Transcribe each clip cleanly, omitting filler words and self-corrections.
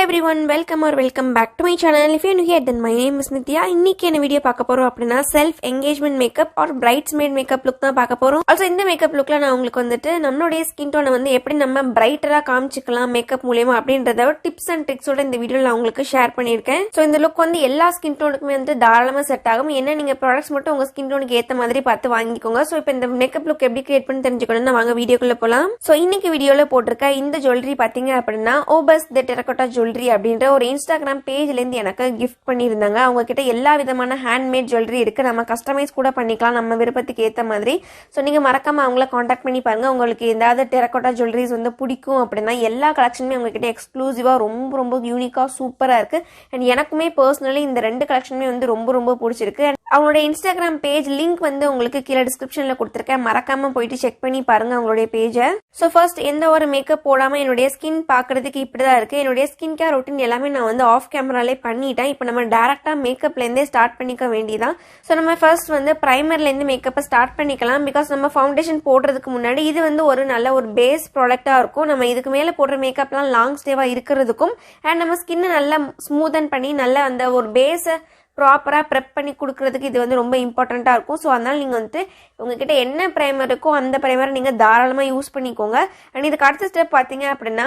everyone, welcome back to my channel. If you're new here, then my name is Nithya. இன்னைக்கு என்ன video பார்க்க போறோம் அப்படினா self engagement makeup or bridesmaid makeup look தான் பார்க்க போறோம். ஆல்சோ இந்த மேக்கப் லுக்ல நான் உங்களுக்கு வந்துட்டு நம்மளுடைய ஸ்கின் டோனை வந்து எப்படி நம்ம பிரைட்டரா காமிச்சிக்கலாம் மேக்கப் மூலமா அப்படின்றத டிப்ஸ் அண்ட் ட்ரிக்ஸோட இந்த வீடியோல நான் உங்களுக்கு ஷேர் பண்ணியிருக்கேன். ஸோ இந்த லுக் வந்து எல்லா ஸ்கின் டோனுக்குமே வந்து தாராளமா செட் ஆகும். என்ன நீங்க ப்ராடக்ட்ஸ் மட்டும் உங்க ஸ்கின் டோனுக்கு ஏற்ற மாதிரி பார்த்து வாங்கிக்கோங்க. ஸோ இப்போ இந்த மேக்கப் லுக் எப்படி கிரியேட் பண்ணி தெரிஞ்சுக்கணும்னா வாங்க வீடியோக்குள்ள போலாம். ஸோ இன்னைக்கு வீடியோல போட்டிருக்க இந்த ஜுவல்லரி பாத்தீங்க அப்படின்னா ஓபஸ் தி டெரகோட்டா ஜுவல்லரி அப்படின்ற ஒரு இன்ஸ்டாகிராம் பேஜ்ல இருந்து எனக்கு கிஃப்ட் பண்ணியிருந்தாங்க. அவங்க கிட்ட எல்லா விதமான ஹேண்ட்மேட் ஜுவல்லரி இருக்கு. நம்ம கஸ்டமைஸ் கூட பண்ணிக்கலாம் நம்ம விருப்பத்துக்கு ஏற்ற மாதிரி. ஸோ நீங்க மறக்காம அவங்கள காண்டாக்ட் பண்ணி பாருங்க. உங்களுக்கு ஏதாவது டெரகோட்டா ஜுவல்லரிஸ் வந்து பிடிக்கும் அப்படின்னா எல்லா கலெக்ஷனுமே உங்ககிட்ட எக்ஸ்க்ளூசிவா ரொம்ப யூனிக்கா சூப்பரா இருக்கு. அண்ட் எனக்குமே பர்சனலி இந்த ரெண்டு கலெக்ஷனுமே வந்து ரொம்ப பிடிச்சிருக்கு. அவங்களோட இன்ஸ்டாகிராம் பேஜ் லிங்க் வந்து உங்களுக்கு கீழே டிஸ்கிரிப்ஷன்ல கொடுத்துருக்கேன். மறக்காம போயிட்டு செக் பண்ணி பாருங்க அவங்களுடைய பேஜை. ஸோ ஃபர்ஸ்ட் எந்த ஒரு மேக்கப் போடாம என்னுடைய ஸ்கின் பாக்குறதுக்கு இப்படிதான் இருக்கு. என்னுடைய ஸ்கின் கேர் ரொட்டீன் எல்லாமே நான் வந்து ஆஃப் கேமராலே பண்ணிட்டேன். இப்போ நம்ம டேரக்டா மேக்கப்ல இருந்தே ஸ்டார்ட் பண்ணிக்க வேண்டியதான். ஸோ நம்ம ஃபர்ஸ்ட் வந்து பிரைமர்ல இருந்து மேக்கப்பை ஸ்டார்ட் பண்ணிக்கலாம். பிகாஸ் நம்ம ஃபவுண்டேஷன் போடுறதுக்கு முன்னாடி இது வந்து ஒரு நல்ல ஒரு பேஸ் ப்ராடக்டா இருக்கும். நம்ம இதுக்கு மேல போடுற மேக்கப்லாம் லாங் ஸ்டேவா இருக்கிறதுக்கும் அண்ட் நம்ம ஸ்கின் நல்லா ஸ்மூதன் பண்ணி நல்லா அந்த ஒரு பேஸை ப்ராப்பரா ப்ரெப் பண்ணி கொடுக்கறதுக்கு இது வந்து ரொம்ப இம்பார்ட்டண்டா இருக்கும். ஸோ அதனால நீங்க வந்து உங்ககிட்ட என்ன பிரைமர் இருக்கோ அந்த பிரைமரை நீங்க தாராளமா யூஸ் பண்ணிக்கோங்க. அண்ட் இதுக்கு அடுத்த ஸ்டெப் பாத்தீங்க அப்படின்னா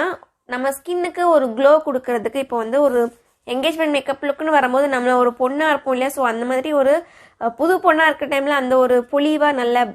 நம்ம ஸ்கின்னுக்கு ஒரு க்ளோ கொடுக்கறதுக்கு இப்போ வந்து ஒரு என்கேஜ்மெண்ட் மேக்கப் லுக்னு வரும்போது நம்மள ஒரு பொண்ணா இருப்போம் இல்லையா. ஸோ அந்த மாதிரி ஒரு புது பொண்ணா இருக்கிற டைம்ல அந்த ஒரு பொலிவா நல்ல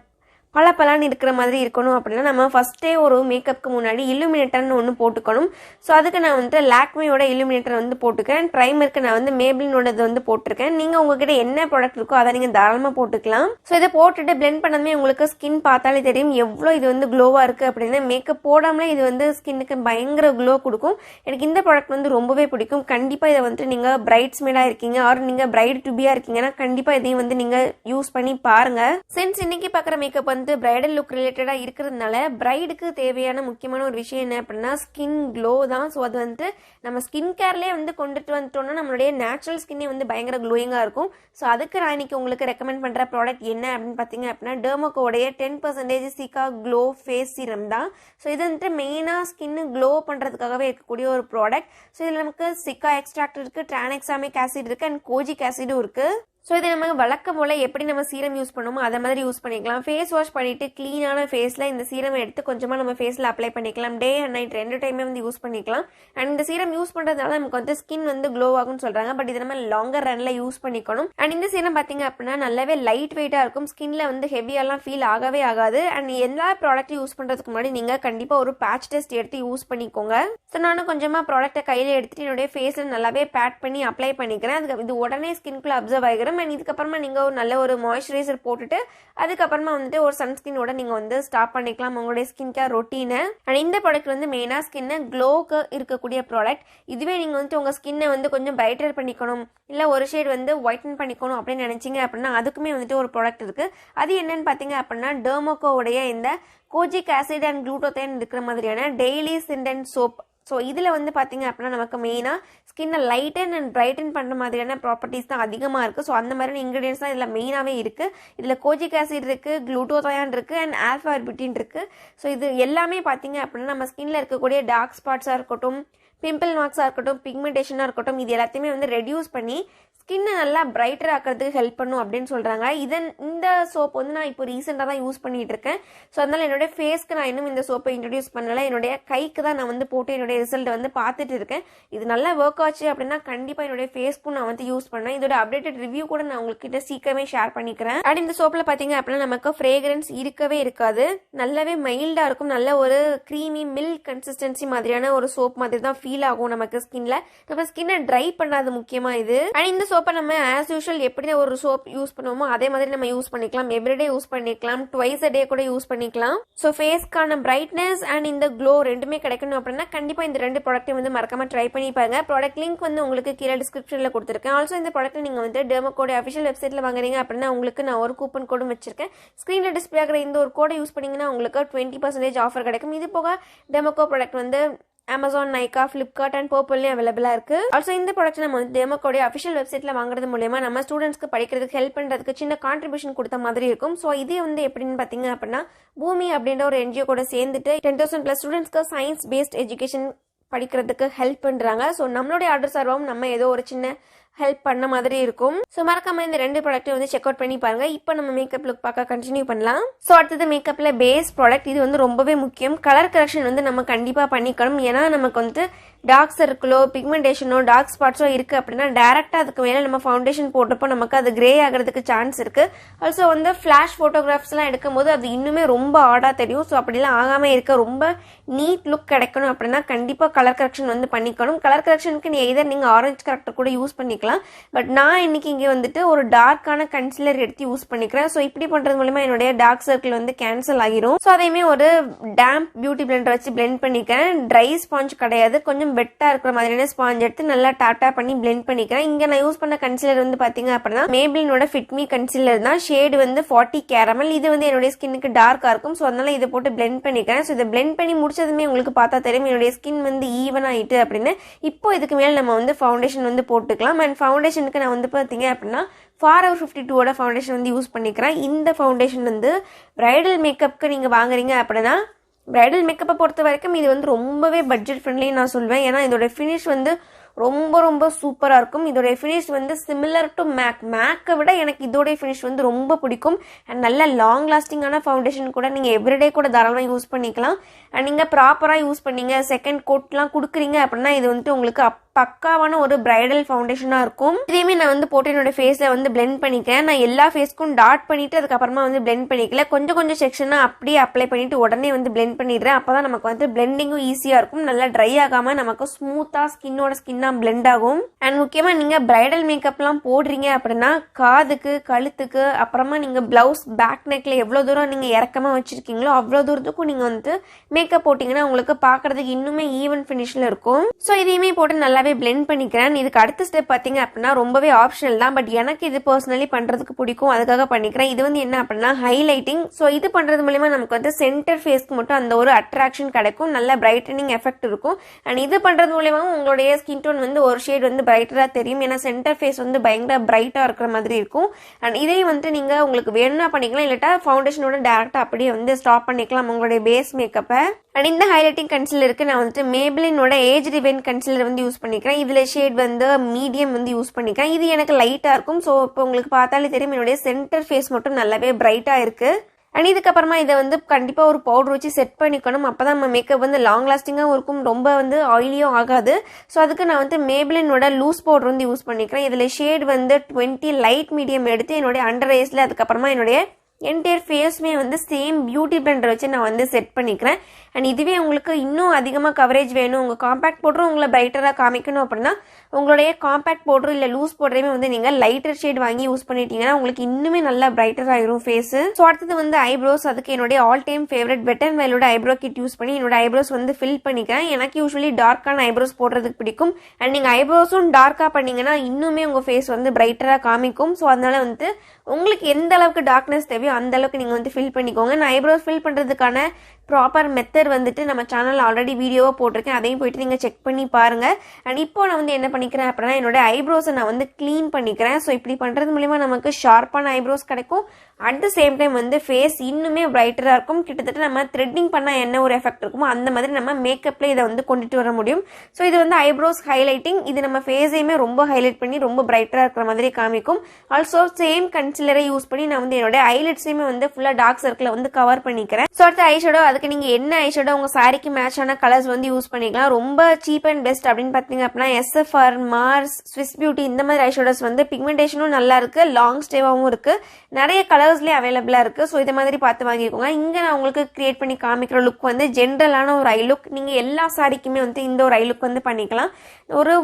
பலான்னு இருக்கிற மாதிரி இருக்கணும் அப்படின்னா நம்ம ஃபர்ஸ்டே ஒரு மேக்கப்புக்கு முன்னாடி இல்லுமினேட்டர்னு ஒன்று போட்டுக்கணும். ஸோ அதுக்கு நான் வந்து லாக்மியோட இல்லுமினேட்டர் வந்து போட்டுக்கேன். ப்ரைமருக்கு நான் வந்து மேப்ளினோட வந்து போட்டிருக்கேன். நீங்கள் உங்ககிட்ட என்ன ப்ராடக்ட் இருக்கோ அதை நீங்கள் தாராளமாக போட்டுக்கலாம். ஸோ இதை போட்டுட்டு பிளெண்ட் பண்ணதுமே உங்களுக்கு ஸ்கின் பார்த்தாலே தெரியும் எவ்வளோ இது வந்து க்ளோவாக இருக்குது அப்படின்னு. மேக்கப் போடாமலே இது வந்து ஸ்கின்னுக்கு பயங்கர க்ளோ கொடுக்கும். எனக்கு இந்த ப்ராடக்ட் வந்து ரொம்பவே பிடிக்கும். கண்டிப்பாக இதை வந்து நீங்கள் பிரைட்ஸ்மேடாக இருக்கீங்க ஆர் நீங்கள் பிரைட் டு பியாக இருக்கீங்கன்னா கண்டிப்பாக இதையும் வந்து நீங்கள் யூஸ் பண்ணி பாருங்க. சின்ஸ் இன்னைக்கு பார்க்குற மேக்கப் வந்து பிரைடல் லுக் ரிலேட்டடா இருக்கிறதுனால பிரைடுக்கு தேவையான முக்கியமான ஒரு விஷயம் என்ன அப்படின்னா ஸ்கின் க்ளோ தான். ஸோ அது வந்து நம்ம ஸ்கின் கேர்லேயே வந்து கொண்டுட்டு வந்துட்டோம்னா நம்மளுடைய நேச்சுரல் ஸ்கின்னே வந்து பயங்கர க்ளோயிங்கா இருக்கும். ஸோ அதுக்கு நான் இன்னைக்கு உங்களுக்கு ரெக்கமெண்ட் பண்ற ப்ராடக்ட் என்ன அப்படின்னு பார்த்தீங்க அப்படின்னா டெர்மோகோடைய 10% சிகா க்ளோ ஃபேஸ் சீரம் தான். ஸோ இது வந்துட்டு மெயினா ஸ்கின் க்ளோ பண்றதுக்காகவே இருக்கக்கூடிய ஒரு ப்ராடக்ட். ஸோ இதுல நமக்கு சிக்கா எக்ஸ்ட்ராக்ட் இருக்கு, டிரான்எக்ஸாமிக் ஆசிட் இருக்கு அண்ட் கோஜிக் ஆசிடும் இருக்கு. ஸோ இது நம்ம வழக்கம் போல எப்படி நம்ம சீரம் யூஸ் பண்ணுமோ அதை மாதிரி யூஸ் பண்ணிக்கலாம். ஃபேஸ் வாஷ் பண்ணிட்டு கிளீனான ஃபேஸ்ல இந்த சீரம் எடுத்து கொஞ்சமா நம்ம ஃபேஸ்ல அப்ளை பண்ணிக்கலாம். டே அண்ட் நைட் ரெண்டு டைமே வந்து யூஸ் பண்ணிக்கலாம். அண்ட் இந்த சீரம் யூஸ் பண்றதுனால நமக்கு வந்து ஸ்கின் வந்து க்ளோ ஆகும்னு சொல்றாங்க. பட் இது நம்ம லாங்கர் ரன்ல யூஸ் பண்ணிக்கணும். அண்ட் இந்த சீரம் பாத்தீங்க அப்படின்னா நல்லாவே லைட் வெயிட்டா இருக்கும். ஸ்கின்ல வந்து ஹெவியெல்லாம் ஃபீல் ஆகவே ஆகாது. அண்ட் எல்லா ப்ராடக்ட் யூஸ் பண்றதுக்கு முன்னாடி நீங்க கண்டிப்பா ஒரு பேட்ச் டெஸ்ட் எடுத்து யூஸ் பண்ணிக்கோங்க. ஸோ நானும் கொஞ்சமா ப்ராடக்ட்டை கையில எடுத்துட்டு என்னுடைய ஃபேஸ்ல நல்லாவே பேட் பண்ணி அப்ளை பண்ணிக்கிறேன். அதுக்கு இது உடனே ஸ்கின்குள்ள அப்சர்வ் ஆகிரும். அண்ட் இதுக்கப்புறமா நீங்க ஒரு நல்ல ஒரு மாய்ஸ்சரைசர் போட்டுட்டு அதுக்கப்புறமா வந்துட்டு ஒரு சன்ஸ்கிரீனோட நீங்க வந்து ஸ்டாப் பண்ணிக்கலாம் உங்களுடைய ஸ்கின் கேர் ரொட்டீனை. அண்ட் இந்த ப்ராடக்ட் வந்து மெயினா ஸ்கின்னை க்ளோக்கு இருக்கக்கூடிய ப்ராடக்ட். இதுவே நீங்க வந்து உங்க ஸ்கின்னை வந்து கொஞ்சம் பிரைட்டர் பண்ணிக்கணும் இல்ல ஒரு ஷேட் வந்து ஒயிட்டன் பண்ணிக்கணும் அப்படின்னு நினைச்சீங்க அப்படின்னா அதுக்குமே வந்துட்டு ஒரு ப்ராடக்ட் இருக்கு. அது என்னன்னு பாத்தீங்க அப்படின்னா டெர்மோகோவுடைய இந்த கோஜிக் ஆசிட் அண்ட் குளூட்டோதைன் இருக்கிற மாதிரியான டெய்லி சிண்டன்ட் சோப். ஸோ இதில் வந்து பார்த்தீங்க அப்படின்னா நமக்கு மெயினாக ஸ்கின்னை லைட்டன் அண்ட் பிரைட்டன் பண்ணுற மாதிரியான ப்ராப்பர்ட்டிஸ் தான் அதிகமாக இருக்குது. ஸோ அந்த மாதிரியான இன்க்ரீடியன்ஸ் தான் இதில் மெயினாகவே இருக்குது. இதில் கோஜிக் ஆசிட் இருக்குது, குளூட்டோதயான் இருக்குது அண்ட் ஆல்ஃபா ஆர்பிட்டின் இருக்குது. ஸோ இது எல்லாமே பார்த்தீங்க அப்படின்னா நம்ம ஸ்கின்ல இருக்கக்கூடிய டார்க் ஸ்பாட்ஸாக இருக்கட்டும், பிம்பிள் மார்க்ஸாக இருக்கட்டும், பிக்மெண்டேஷனாக இருக்கட்டும், இது எல்லாத்தையுமே வந்து ரெடியூஸ் பண்ணி ஸ்கின்னை நல்லா பிரைட்டர் ஆக்கிறதுக்கு ஹெல்ப் பண்ணும் அப்படின்னு சொல்றாங்க. இந்த சோப் வந்து நான் இப்போ ரீசெண்டாக தான் யூஸ் பண்ணிட்டு இருக்கேன். ஸோ அதனால என்னுடைய ஃபேஸ்க்கு நான் இன்னும் இந்த சோப்பை இன்ட்ரடியூஸ் பண்ணல. என்னுடைய கைக்கு தான் நான் வந்து போட்டு என்னுடைய ரிசல்ட் வந்து பார்த்துட்டு இருக்கேன். இது நல்லா ஒர்க் ஆச்சு அப்படின்னா கண்டிப்பாக என்னுடைய ஃபேஸ்க்கும் நான் வந்து யூஸ் பண்ணேன். இதோட அப்டேட்டட் ரிவ்யூ கூட நான் உங்ககிட்ட சீக்கிரமே ஷேர் பண்ணிக்கிறேன். அண்ட் இந்த சோப்பில் பார்த்தீங்க அப்படின்னா நமக்கு ஃப்ரேக்ரன்ஸ் இருக்கவே இருக்காது. நல்லாவே மைல்டா இருக்கும். நல்ல ஒரு க்ரீமி மில்க் கன்சிஸ்டன்சி மாதிரியான ஒரு சோப் மாதிரி தான் ஃபீல் ஆகும் நமக்கு ஸ்கின்ல. நம்ம ஸ்கின்னை ட்ரை பண்ணாது முக்கியமா இது. அண்ட் இந்த சோப்பை நம்ம ஆஸ் யூஷுவல் எப்படி ஒரு சோப் யூஸ் பண்ணுவோமோ அதே மாதிரி நம்ம யூஸ் பண்ணிக்கலாம். எவ்ரிடே யூஸ் பண்ணிக்கலாம், ட்வைஸ் அ டே கூட யூஸ் பண்ணிக்கலாம். ஸோ ஃபேஸ்க்கான பிரைட்னஸ் அண்ட் இந்த க்ளோ ரெண்டுமே கிடைக்கணும் அப்படின்னா கண்டிப்பா இந்த ரெண்டு ப்ராடக்ட்டையும் வந்து மறக்காம ட்ரை பண்ணி பாருங்க. ப்ராடக்ட் லிங்க் வந்து உங்களுக்கு கீழே டிஸ்கிரிப்ஷன்ல கொடுத்துருக்கேன். ஆல்சோ இந்த ப்ராடக்ட் நீங்க வந்து டெர்மோகோட அஃபிஷியல் வெப்சைட்ல வாங்குறீங்க அப்படின்னா உங்களுக்கு நான் ஒரு கூப்பன் கோடும் வச்சிருக்கேன். ஸ்கிரீன்ல டிஸ்பிளே ஆகிற இந்த ஒரு கோடை யூஸ் பண்ணீங்கன்னா உங்களுக்கு 20% ஆஃபர் கிடைக்கும். இது போக டெர்மோகோ ப்ராடக்ட் வந்து Amazon, Nykaa, Flipkart and Purple அவைலபிளா இருக்கு. ஆல்சோ இந்த ப்ராடக்ட் நம்ம வந்து டெர்மோகோட அஃபிஷியல் வெப்சைட்ல வாங்குறது மூலமா நம்ம ஸ்டூடெண்ட்ஸ்க்கு படிக்கிறதுக்கு ஹெல்ப் பண்றதுக்கு சின்ன கான்ட்ரிபியூஷன் கொடுத்த மாதிரி இருக்கும். ஸோ இது வந்து எப்படின்னு பாத்தீங்க அப்படின்னா பூமி அப்படின்ற ஒரு NGO கூட சேர்ந்துட்டு 10,000+ ஸ்டூடெண்ட்ஸ்க்கு சயின்ஸ் பேஸ்ட் எஜுகேஷன் படிக்கிறதுக்கு ஹெல்ப் பண்ணுறாங்க. ஸோ நம்மளுடைய ஆர்டர் சார்பாகவும் நம்ம ஏதோ ஒரு சின்ன ஹெல்ப் பண்ண மாதிரி இருக்கும். ஸோ மறக்காம இந்த 2 ப்ராடக்ட்டையும் வந்து செக் அவுட் பண்ணி பாருங்க. இப்போ நம்ம மேக்கப் லுக் பார்க்க கண்டினியூ பண்ணலாம். ஸோ அடுத்தது மேக்கப்ல பேஸ் ப்ராடக்ட். இது வந்து ரொம்பவே முக்கியம். கலர் கரெக்ஷன் வந்து நம்ம கண்டிப்பாக பண்ணிக்கணும். ஏன்னா நமக்கு வந்து டார்க் சர்க்கிளோ பிக்மெண்டேஷனோ டார்க் ஸ்பாட்ஸோ இருக்குது அப்படின்னா டேரெக்டாக அதுக்கு மேலே நம்ம ஃபவுண்டேஷன் போட்டப்போ நமக்கு அது கிரே ஆகிறதுக்கு சான்ஸ் இருக்குது. ஆல்சோ வந்து ஃப்ளாஷ் ஃபோட்டோகிராஃப்ஸ்லாம் எடுக்கும்போது அது இன்னுமே ரொம்ப ஆடாக தெரியும். ஸோ அப்படிலாம் ஆகாமல் இருக்க ரொம்ப நீட் லுக் கிடைக்கணும் அப்படின்னா கண்டிப்பாக கலர் கரெக்ஷன் வந்து பண்ணிக்கணும். கலர் கரெக்ஷனுக்கு நீங்கள் ஆரஞ்சு கரெக்டர் கூட யூஸ் பண்ணிக்கலாம். பட் நான் இன்னைக்கு இங்கே வந்துட்டு ஒரு டார்க்கான கன்சிலர் எடுத்து யூஸ் பண்ணிக்கிறேன். ஸோ இப்படி பண்ணுறது மூலமா என்னுடைய டார்க் சர்க்கிள் வந்து கேன்சல் ஆகிரும். ஸோ அதையுமே ஒரு டேம்ப் பியூட்டி பிளெண்டர் வச்சு பிளெண்ட் பண்ணிக்கிறேன். ட்ரை ஸ்பாஞ்ச் கிடையாது, கொஞ்சம் வெட்டா இருக்கிற மாதிரியான ஸ்பாஞ்ச் எடுத்து நல்லா டாட்டா பண்ணி பிளெண்ட் பண்ணிக்கிறேன். இங்க நான் யூஸ் பண்ண கன்சிலர் வந்து பாத்தீங்க அப்படின்னா மேபிளினோட ஃபிட் மீ கன்சிலர் தான். ஷேடு வந்து 40 கேரமல். இது வந்து என்னுடைய ஸ்கின்னுக்கு டார்க்கா இருக்கும். ஸோ அதனால இதை போட்டு பிளெண்ட் பண்ணிக்கிறேன். ஸோ இதை பிளெண்ட் பண்ணி முடிச்சதுமே உங்களுக்கு பார்த்தா தெரியும் என்னுடைய ஸ்கின் வந்து ஈவன் ஆயிட்டு அப்படின்னு. இப்போ இதுக்கு மேல நம்ம வந்து ஃபவுண்டேஷன் வந்து போட்டுக்கலாம். அண்ட் ஃபவுண்டேஷனுக்கு நான் வந்து பாத்தீங்க அப்படின்னா Forever 52 ஃபவுண்டேஷன் வந்து யூஸ் பண்ணிக்கிறேன். இந்த ஃபவுண்டேஷன் வந்து பிரைடல் மேக்கப்க்கு நீங்க வாங்குறீங்க அப்படின்னா பிரைடல் மேக்கப்பை பொறுத்த வரைக்கும் இது வந்து ரொம்பவே பட்ஜெட் ஃப்ரெண்ட்லி நான் சொல்வேன். ஏன்னா இதோட ஃபினிஷ் வந்து ரொம்ப ரொம்ப சூப்பராக இருக்கும். இதோடைய ஃபினிஷ் வந்து சிமிலர் டு மேக்கை விட எனக்கு இதோடைய ஃபினிஷ் வந்து ரொம்ப பிடிக்கும். அண்ட் நல்ல லாங் லாஸ்டிங்கான ஃபவுண்டேஷன் கூட நீங்கள் எவ்ரிடே கூட தாராளமாக யூஸ் பண்ணிக்கலாம். அண்ட் நீங்கள் ப்ராப்பராக யூஸ் பண்ணீங்க செகண்ட் கோட்லாம் கொடுக்குறீங்க அப்படின்னா இது வந்துட்டு உங்களுக்கு பக்காவான ஒரு பிரைடல் ஃபவுண்டேஷனாக இருக்கும். இதையுமே நான் வந்து போட்டு என்னோட ஃபேஸில் வந்து பிளெண்ட் பண்ணிக்கிறேன். நான் எல்லா ஃபேஸ்க்கும் டாட் பண்ணிட்டு அதுக்கப்புறமா வந்து பிளெண்ட் பண்ணிக்கல. கொஞ்சம் கொஞ்சம் செக்ஷனாக அப்படியே அப்ளை பண்ணிட்டு உடனே வந்து பிளெண்ட் பண்ணிடுறேன். அப்போ தான் நமக்கு வந்து பிளெண்டிங்கும் ஈஸியாக இருக்கும். நல்லா ட்ரை ஆகாமல் நமக்கு ஸ்மூத்தாக ஸ்கின்னாக பிளெண்ட் ஆகும். அண்ட் முக்கியமாக நீங்கள் பிரைடல் மேக்கப்லாம் போடுறீங்க அப்படின்னா காதுக்கு கழுத்துக்கு அப்புறமா நீங்கள் பிளவுஸ் பேக் நெக்கில் எவ்வளோ தூரம் நீங்கள் இறக்கமாக வச்சிருக்கீங்களோ அவ்வளோ தூரத்துக்கும் நீங்கள் வந்து மேக்கப் போட்டிங்கன்னா உங்களுக்கு பார்க்கறதுக்கு இன்னுமே ஈவன் ஃபினிஷில் இருக்கும். ஸோ இதையுமே போட்டு நல்லா பிளெண்ட் பண்ணிக்கிறேன். இதுக்கு அடுத்த ஸ்டெப் பாத்தீங்க அப்படின்னா ரொம்பவே ஆப்ஷனல் தான். பட் எனக்கு இது பர்சனலி பண்றதுக்கு பிடிக்கும், அதுக்காக பண்ணிக்கிறேன். இது வந்து என்ன அப்படின்னா ஹைலைட்டிங். ஸோ இது பண்றது மூலமா நமக்கு வந்து சென்டர் ஃபேஸ்க்கு மட்டும் அந்த ஒரு அட்ராக்ஷன் கிடைக்கும், நல்ல பிரைட்டனிங் எஃபெக்ட் இருக்கும். அண்ட் இது பண்றது மூலமா உங்களுடைய ஸ்கின் டோன் வந்து ஒரு ஷேட் வந்து பிரைட்டரா தெரியும். ஏன்னா சென்டர் ஃபேஸ் வந்து பயங்கர பிரைட்டா இருக்கிற மாதிரி இருக்கும். அண்ட் இதையும் வந்து நீங்க உங்களுக்கு வேணும்னா பண்ணிக்கலாம், இல்லாட்டா ஃபவுண்டேஷனோட டேரக்டா அப்படியே வந்து ஸ்டாப் பண்ணிக்கலாம் உங்களுடைய பேஸ் மேக்கப்பை. அண்ட் இந்த ஹைலைட்டிங் கன்சிலருக்கு நான் வந்துட்டு மேபிளினோட ஏஜ் ரிவைன் கன்சிலர் வந்து யூஸ் பண்ணிக்கிறேன். இதுல ஷேட் வந்து மீடியம் வந்து யூஸ் பண்ணிக்கிறேன். இது எனக்கு லைட்டா இருக்கும். ஸோ இப்போ உங்களுக்கு பார்த்தாலே தெரியும் என்னுடைய சென்டர் ஃபேஸ் மட்டும் நல்லாவே பிரைட்டா இருக்கு. அண்ட் இதுக்கப்புறமா இதை வந்து கண்டிப்பாக ஒரு பவுடர் வச்சு செட் பண்ணிக்கணும். அப்போ தான் நம்ம மேக்கப் வந்து லாங் லாஸ்டிங்காகவும் இருக்கும், ரொம்ப வந்து ஆயிலியும் ஆகாது. ஸோ அதுக்கு நான் வந்து மேபிளினோட லூஸ் பவுடர் வந்து யூஸ் பண்ணிக்கிறேன். இதில் ஷேட் வந்து 20 லைட் மீடியம் எடுத்து என்னுடைய அண்டர் ஐஸில் அதுக்கப்புறமா என்னுடைய என்டையர் ஃபேஸுமே வந்து சேம் பியூட்டி பிளெண்டர் வச்சு நான் வந்து செட் பண்ணிக்கிறேன். அண்ட் இதுவே உங்களுக்கு இன்னும் அதிகமாக கவரேஜ் வேணும், உங்கள் காம்பேக்ட் பவுடரும் உங்களை பிரைட்டராக காமிக்கணும் அப்படின்னா உங்களுடைய காம்பேக்ட் பவுடர் இல்லை லூஸ் பவுடரையுமே வந்து நீங்கள் லைட்டர் ஷேட் வாங்கி யூஸ் பண்ணிட்டீங்கன்னா உங்களுக்கு இன்னுமே நல்லா பிரைட்டர் ஆயிரும் ஃபேஸு. ஸோ அடுத்தது வந்து ஐப்ரோஸ். அதுக்கு என்னுடைய all time favourite wet and வைல்டோட ஐப்ரோ கிட் யூஸ் பண்ணி என்னோட ஐப்ரோஸ் வந்து ஃபில் பண்ணிக்கிறேன். எனக்கு யூஸ்வலி டார்க்கான ஐப்ரோஸ் போடுறதுக்கு பிடிக்கும். அண்ட் நீங்கள் ஐப்ரோஸும் டார்க்காக பண்ணீங்கன்னா இன்னுமே உங்கள் ஃபேஸ் வந்து பிரைட்டராக காமிக்கும். ஸோ அதனால வந்து உங்களுக்கு எந்த அளவுக்கு டார்க்னஸ் தேவையோ அந்த அளவுக்கு நீங்கள் வந்து ஃபில் பண்ணிக்கோங்க. நான் ஐப்ரோஸ் ஃபில் பண்ணுறதுக்கான ப்ராப்பர் மெத்தட் வந்துட்டு நம்ம சேனல் ஆல்ரெடி வீடியோவாக போட்டிருக்கேன், அதையும் போயிட்டு நீங்கள் செக் பண்ணி பாருங்க. அண்ட் இப்போ நான் வந்து என்ன பண்ணிக்கிறேன் அப்படின்னா என்னோட ஐப்ரோஸை நான் வந்து க்ளீன் பண்ணிக்கிறேன். ஸோ இப்படி பண்ணுறது மூலிமா நமக்கு ஷார்ப்பான ஐப்ரோஸ் கிடைக்கும். அட் த சேம் டைம் வந்து ஃபேஸ் இன்னுமே பிரைட்டராக இருக்கும். கிட்டத்தட்ட நம்ம த்ரெட்டிங் பண்ணால் என்ன ஒரு எஃபெக்ட் இருக்குமோ அந்த மாதிரி நம்ம மேக்கப்ல இதை வந்து கொண்டுட்டு வர முடியும். ஸோ இது வந்து ஐப்ரோஸ் ஹைலைட்டிங். இது நம்ம ஃபேஸையுமே ரொம்ப ஹைலைட் பண்ணி ரொம்ப பிரைட்டராக இருக்கிற மாதிரி காமிக்கும். ஆல்சோ சேம் கன்சிலரை யூஸ் பண்ணி நான் வந்து என்னோட ஐலிட்ஸையுமே வந்து ஃபுல்லாக டார்க் சர்க்கிளை வந்து கவர் பண்ணிக்கிறேன். ஸோ அடுத்த ஐஷேடோ. அதுக்கு நீங்க என்ன ஐஷேடோ உங்க சாரிக்கு மேட்சான கலர்ஸ் வந்து யூஸ் பண்ணிக்கலாம். ரொம்ப சீப் அண்ட் பெஸ்ட் அப்படின்னு பாத்தீங்க அப்படின்னா SFR, மார்ஸ், ஸ்விஸ் பியூட்டி இந்த மாதிரி ஐஷேடோஸ் வந்து பிக்மெண்டேஷனும் நல்லா இருக்கு, லாங் ஸ்டேவாகவும் இருக்கு, நிறைய கலர்ஸ்லயே அவைலபிளா இருக்கு. ஸோ இதை மாதிரி பார்த்து வாங்கிக்கோங்க. இங்க நான் உங்களுக்கு கிரியேட் பண்ணி காமிக்கிற லுக் வந்து ஜென்ரலான ஒரு ஐ லுக். நீங்க எல்லா சாரிக்குமே வந்து இந்த ஒரு ஐ லுக் வந்து பண்ணிக்கலாம். ஒரு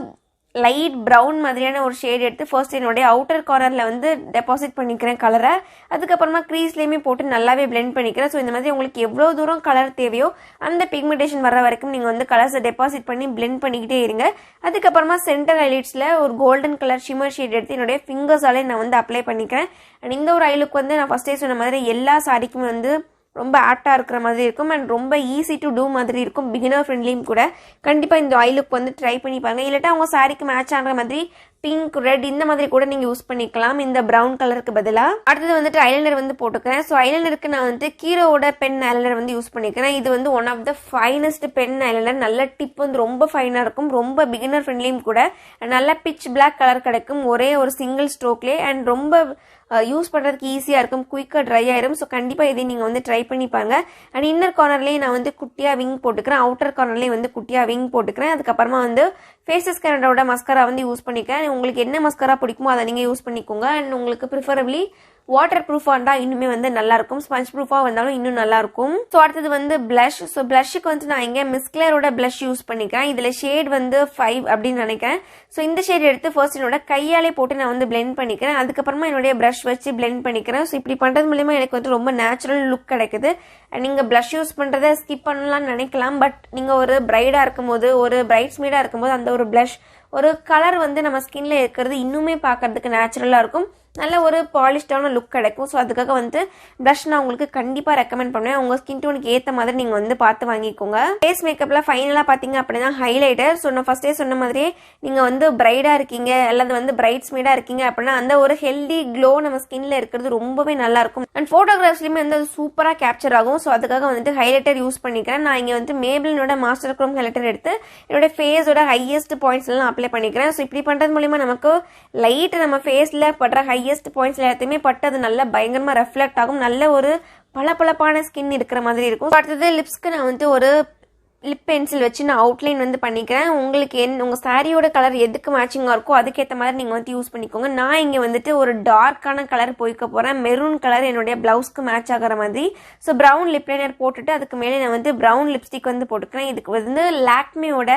லைட் ப்ரௌன் மாதிரியான ஒரு ஷேட் எடுத்து ஃபர்ஸ்ட் என்னுடைய அவுட்டர் கார்னர்ல வந்து டெபாசிட் பண்ணிக்கிறேன் கலரை. அதுக்கப்புறமா க்ரீஸ்லேயுமே போட்டு நல்லாவே பிளெண்ட் பண்ணிக்கிறேன். ஸோ இந்த மாதிரி உங்களுக்கு எவ்வளோ தூரம் கலர் தேவையோ அந்த பிக்மெண்டேஷன் வர வரைக்கும் நீங்கள் வந்து கலர்ஸை டெபாசிட் பண்ணி பிளெண்ட் பண்ணிக்கிட்டே இருங்க. அதுக்கப்புறமா சென்டர் ஹைலைட்ஸில் ஒரு கோல்டன் கலர் ஷிம்மர் ஷேட் எடுத்து என்னுடைய ஃபிங்கர்ஸாலே நான் வந்து அப்ளை பண்ணிக்கிறேன். அண்ட் இந்த ஒரு ஐ லுக் வந்து நான் ஃபர்ஸ்டே சொன்ன மாதிரி எல்லா சாரிக்குமே வந்து ரொம்ப ஆக்டாக இருக்கிற மாதிரி இருக்கும். அண்ட் ரொம்ப ஈஸி டு டூ மாதிரி இருக்கும், பிகினர் ஃப்ரெண்ட்லியும் கூட. கண்டிப்பாக இந்த ஐ லுக் வந்து ட்ரை பண்ணி பாருங்க. இல்லாட்டா உங்கள் சாரிக்கு மேட்ச் ஆகிற மாதிரி பிங்க், ரெட் இந்த மாதிரி கூட நீங்க யூஸ் பண்ணிக்கலாம் இந்த பிரவுன் கலருக்கு பதிலா. அடுத்தது வந்துட்டு ஐலைனர் வந்து போட்டுக்கிறேன். ஸோ ஐலைனருக்கு நான் வந்து கீரோட பென் ஐலைனர் வந்து யூஸ் பண்ணிக்கிறேன். இது வந்து one of the finest pen eyeliner. நல்ல டிப் வந்து ரொம்ப ஃபைனா இருக்கும், ரொம்ப பிகினர் ஃப்ரெண்ட்லியும் கூட. நல்ல பிச் பிளாக் கலர் கிடைக்கும் ஒரே ஒரு சிங்கிள் ஸ்ட்ரோக்லேயே. அண்ட் ரொம்ப யூஸ் பண்ணுறதுக்கு ஈஸியாக இருக்கும், குயிக்காக ட்ரை ஆயிரும். ஸோ கண்டிப்பாக இதை நீங்கள் வந்து ட்ரை பண்ணி பாருங்க. அண்ட் இன்னர் கார்னர்லேயே நான் வந்து குட்டியாக விங் போட்டுக்கிறேன், அவுட்டர் கார்னர்லேயே வந்து குட்டியாக விங் போட்டுக்கிறேன். அதுக்கப்புறமா வந்து ஃபேஸஸ் கேனடாவோட மஸ்கரா வந்து யூஸ் பண்ணிக்கிறேன். உங்களுக்கு என்ன மஸ்கரா பிடிக்குமோ அதை நீங்கள் யூஸ் பண்ணிக்கோங்க. அண்ட் உங்களுக்கு ப்ரிஃபரபிளி வாட்டர் ப்ரூஃபாக இருந்தால் இன்னுமே வந்து நல்லா இருக்கும், ஸ்பஞ்ச் ப்ரூஃபாக வந்தாலும் இன்னும் நல்லா இருக்கும். ஸோ அடுத்தது வந்து பிளஷ். ஸோ பிளஷுக்கு வந்து நான் இங்கே மிஸ்கிளரோட பிளஷ் யூஸ் பண்ணிக்கிறேன். இதில் ஷேட் வந்து 5 அப்படின்னு நினைக்கிறேன். ஸோ இந்த ஷேட் எடுத்து ஃபர்ஸ்ட் என்னோட கையாலே போட்டு நான் வந்து பிளெண்ட் பண்ணிக்கிறேன். அதுக்கப்புறமா என்னுடைய ப்ரஷ் வச்சு பிளெண்ட் பண்ணிக்கிறேன். ஸோ இப்படி பண்ணுறது மூலியமா எனக்கு வந்து ரொம்ப நேச்சுரல் லுக் கிடைக்குது. நீங்கள் பிளஷ் யூஸ் பண்ணுறதை ஸ்கிப் பண்ணலாம்னு நினைக்கலாம். பட் நீங்கள் ஒரு பிரைடாக இருக்கும்போது, ஒரு பிரைட்ஸ்மேடாக இருக்கும்போது அந்த ஒரு பிளஷ், ஒரு கலர் வந்து நம்ம ஸ்கின்ல இருக்கிறது இன்னுமே பார்க்கறதுக்கு நேச்சுரலாக இருக்கும், நல்ல ஒரு பாலிஷ்டான லுக் கிடைக்கும். ஸோ அதுக்காக வந்து ப்ரஷ் நான் உங்களுக்கு கண்டிப்பாக ரெக்கமெண்ட் பண்ணுவேன். உங்கள் ஸ்கின் டோனுக்கு ஏற்ற மாதிரி நீங்கள் வந்து பார்த்து வாங்கிக்கோங்க. ஃபேஸ் மேக்கப்பில் ஃபைனலாக பார்த்தீங்க அப்படின்னா ஹைலைட்டர். ஸோ நான் ஃபர்ஸ்டே சொன்ன மாதிரியே நீங்கள் வந்து பிரைடாக இருக்கீங்க அல்லது வந்து பிரைட்ஸ்மேடாக இருக்கீங்க அப்படின்னா அந்த ஒரு ஹெல்தி க்ளோ நம்ம ஸ்கின்ல இருக்கிறது ரொம்பவே நல்லா இருக்கும். அண்ட் ஃபோட்டோகிராஃப்ஸ்லையுமே வந்து அது சூப்பராக கேப்சர் ஆகும். ஸோ அதுக்காக வந்துட்டு ஹைலைட்டர் யூஸ் பண்ணிக்கிறேன். நான் இங்கே வந்து மேபிளினோட மாஸ்டர் க்ரோம் ஹைலைட்டர் எடுத்து என்னோட ஃபேஸோட ஹையஸ்ட் பாயிண்ட்ஸ் எல்லாம் அப்ளை பண்ணிக்கிறேன். ஸோ இப்படி பண்ணுறது மூலிமா நமக்கு லைட் நம்ம ஃபேஸில் படுற ஹையஸ்ட் பாயிண்ட்ஸ்ல எல்லாத்தையுமே பட்டு அது நல்ல பயங்கரமா ரெஃப்ளெக்ட் ஆகும், நல்ல ஒரு பளபளப்பான ஸ்கின் இருக்கிற மாதிரி இருக்கும். அடுத்தது லிப்ஸ்க்கு நான் வந்து ஒரு லிப் பென்சில் வச்சு நான் அவுட்லைன் வந்து பண்ணிக்கிறேன். உங்களுக்கு உங்கள் சாரியோட கலர் எதுக்கு மேட்சிங்காக இருக்கோ அதுக்கேற்ற மாதிரி நீங்கள் வந்து யூஸ் பண்ணிக்கோங்க. நான் இங்கே வந்துட்டு ஒரு டார்க்கான கலர் போய்க்க போகிறேன், மெரூன் கலர் என்னுடைய ப்ளவுஸ்க்கு மேட்ச் ஆகிற மாதிரி. ஸோ ப்ரௌன் லிப் லைனர் போட்டுட்டு அதுக்கு மேலே நான் வந்து ப்ரௌன் லிப்ஸ்டிக் வந்து போட்டுக்கிறேன். இதுக்கு வந்து லாக்மியோட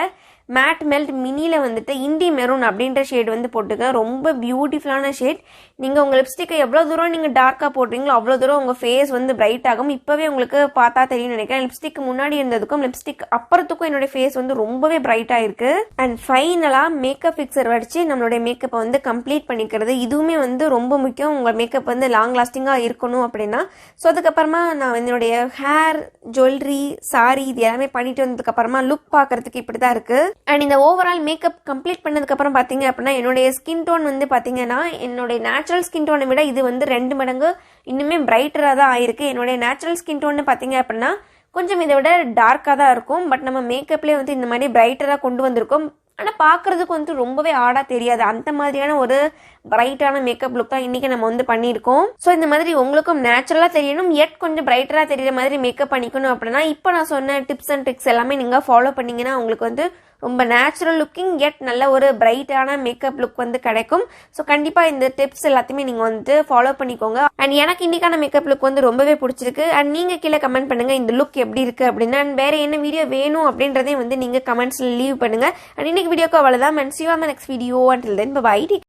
மேட் மெல்ட் மினியில் வந்துட்டு இண்டி மெரூன் அப்படின்ற ஷேட் வந்து போட்டுக்க, ரொம்ப பியூட்டிஃபுல்லான ஷேட். நீங்கள் உங்கள் லிப்ஸ்டிக்கை எவ்வளோ தூரம் நீங்கள் டார்க்காக போடுறீங்களோ அவ்வளோ தூரம் உங்கள் ஃபேஸ் வந்து பிரைட் ஆகும். இப்போவே உங்களுக்கு பார்த்தா தெரியும் நினைக்கிறேன். லிப்ஸ்டிக் முன்னாடி இருந்ததுக்கும் லிப்ஸ்டிக் அப்புறத்துக்கும் என்னோட ஃபேஸ் வந்து ரொம்பவே பிரைட்டாக இருக்கு. அண்ட் ஃபைனலாக மேக்கப் ஃபிக்சர் வச்சு நம்மளுடைய மேக்கப்பை வந்து கம்ப்ளீட் பண்ணிக்கிறது, இதுவுமே வந்து ரொம்ப முக்கியம். உங்கள் மேக்கப் வந்து லாங் லாஸ்டிங்காக இருக்கணும் அப்படின்னா. ஸோ அதுக்கப்புறமா நான் என்னுடைய ஹேர், ஜுவல்லரி, சாரி இது எல்லாமே பண்ணிட்டு வந்ததுக்கப்புறமா லுக் பார்க்கறதுக்கு இப்படி தான் இருக்கு. அண்ட் இந்த ஓவரால் மேக்கப் கம்ப்ளீட் பண்ணதுக்கப்புறம் பார்த்தீங்க அப்படின்னா என்னுடைய ஸ்கின் டோன் வந்து பார்த்தீங்கன்னா என்னுடைய நேச்சுரல் ஸ்கின் டோனை விட இது வந்து 2 மடங்கு இன்னுமே பிரைட்டராக தான் ஆயிருக்கு. என்னுடைய நேச்சுரல் ஸ்கின் டோன்னு பார்த்தீங்க அப்படின்னா கொஞ்சம் இதை விட டார்க்காக தான் இருக்கும். பட் நம்ம மேக்கப்லேயே வந்து இந்த மாதிரி பிரைட்டராக கொண்டு வந்திருக்கோம். ஆனால் பார்க்கறதுக்கு வந்து ரொம்பவே ஆடாக தெரியாது, அந்த மாதிரியான ஒரு பிரைட்டான மேக்கப் லுக் தான் இன்னைக்கு நம்ம வந்து பண்ணியிருக்கோம். ஸோ இந்த மாதிரி உங்களுக்கும் நேச்சுரலாக தெரியணும் எட் கொஞ்சம் பிரைட்டராக தெரியுற மாதிரி மேக்கப் பண்ணிக்கணும் அப்படின்னா இப்போ நான் சொன்ன டிப்ஸ் அண்ட் ட்ரிக்ஸ் எல்லாமே நீங்கள் ஃபாலோ பண்ணீங்கன்னா உங்களுக்கு வந்து ரொம்ப நேச்சுரல் லுக்கிங் எட் நல்ல ஒரு பிரைட்டான மேக்கப் லுக் வந்து கிடைக்கும். ஸோ கண்டிப்பாக இந்த டிப்ஸ் எல்லாத்தையுமே நீங்கள் வந்து ஃபாலோ பண்ணிக்கோங்க. அண்ட் எனக்கு இன்னைக்கான மேக்கப் லுக் வந்து ரொம்பவே பிடிச்சிருக்கு. அண்ட் நீங்கள் கீழே கமெண்ட் பண்ணுங்க இந்த லுக் எப்படி இருக்கு அப்படின்னு. அண்ட் வேற என்ன வீடியோ வேணும் அப்படின்றதையும் வந்து நீங்கள் கமெண்ட்ஸ்ல லீவ் பண்ணுங்க. அண்ட் இன்னைக்கு வீடியோக்கு அவ்வளோதான். And see you on the next video. Until then, bye bye.